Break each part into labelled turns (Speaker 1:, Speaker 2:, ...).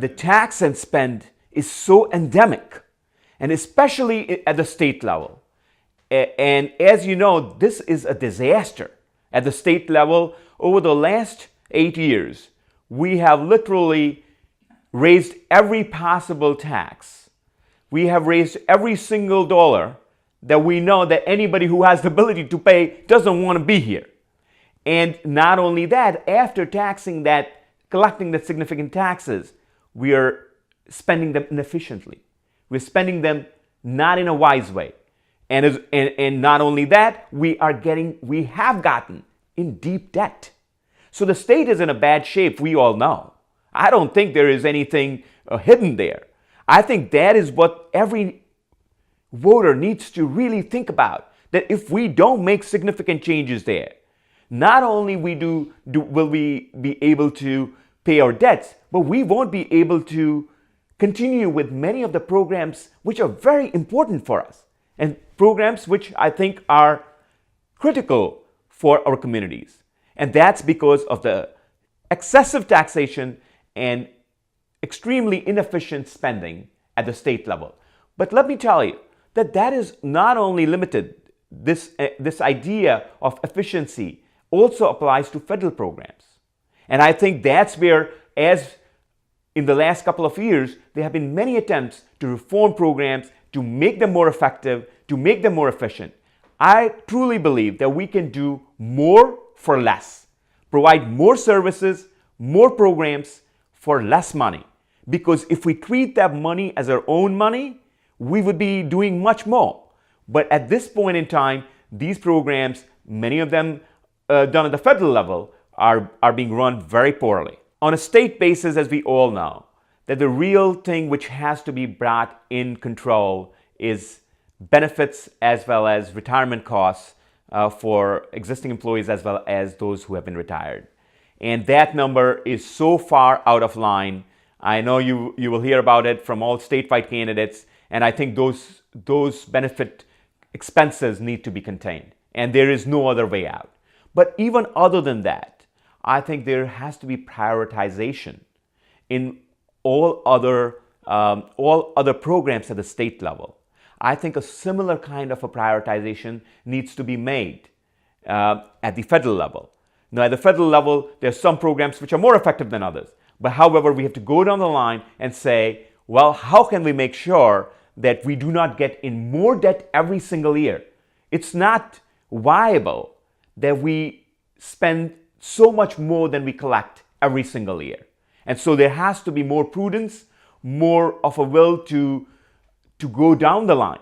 Speaker 1: the tax and spend is so endemic, and especially at the state level. And as you know, this is a disaster. At the state level, over the last 8 years, we have literally raised every possible tax. We have raised every single dollar that we know that anybody who has the ability to pay doesn't want to be here. And not only that, after taxing that, collecting the significant taxes, we are spending them inefficiently. We're spending them not in a wise way. And not only that, we have gotten in deep debt. So the state is in a bad shape, we all know. I don't think there is anything hidden there. I think that is what every voter needs to really think about, that if we don't make significant changes there, not only will we be able to pay our debts, but we won't be able to continue with many of the programs which are very important for us, and programs which I think are critical for our communities. And that's because of the excessive taxation and extremely inefficient spending at the state level. But let me tell you that is not only limited. This idea of efficiency also applies to federal programs. And I think that's where, as in the last couple of years, there have been many attempts to reform programs, to make them more effective, to make them more efficient. I truly believe that we can do more for less, provide more services, more programs for less money. Because if we treat that money as our own money, we would be doing much more. But at this point in time, these programs, many of them done at the federal level, are being run very poorly. On a state basis, as we all know, that the real thing which has to be brought in control is benefits as well as retirement costs for existing employees as well as those who have been retired. And that number is so far out of line. I know you will hear about it from all statewide candidates, and I think those benefit expenses need to be contained, and there is no other way out. But even other than that, I think there has to be prioritization in all other programs at the state level. I think a similar kind of a prioritization needs to be made at the federal level. Now, at the federal level, there are some programs which are more effective than others. But however, we have to go down the line and say, well, how can we make sure that we do not get in more debt every single year? It's not viable that we spend so much more than we collect every single year. And so there has to be more prudence, more of a will to go down the line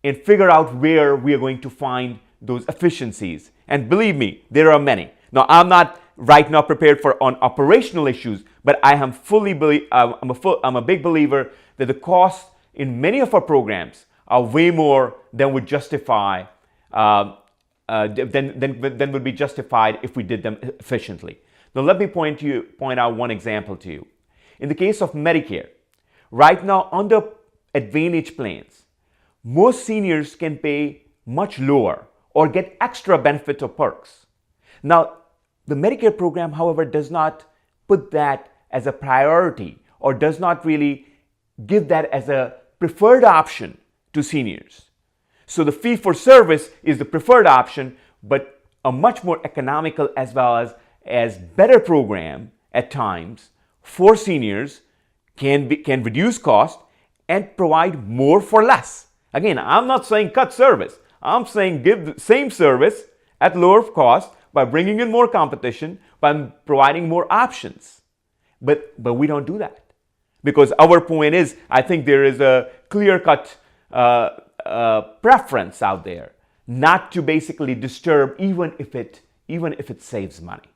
Speaker 1: and figure out where we are going to find those efficiencies. And believe me, there are many. Now, I'm not right now prepared on operational issues, but I am I'm a big believer that the costs in many of our programs are way more than would justify than would be justified if we did them efficiently. Now, let me point out one example to you. In the case of Medicare, right now under Advantage plans, most seniors can pay much lower or get extra benefits or perks. Now, the Medicare program, however, does not put that as a priority or does not really give that as a preferred option to seniors. So the fee-for-service is the preferred option, but a much more economical as well as better program at times for seniors can reduce cost and provide more for less. Again, I'm not saying cut service. I'm saying give the same service at lower cost by bringing in more competition, by providing more options. But we don't do that. Because our point is, I think there is a clear-cut preference out there not to basically disturb even if it saves money.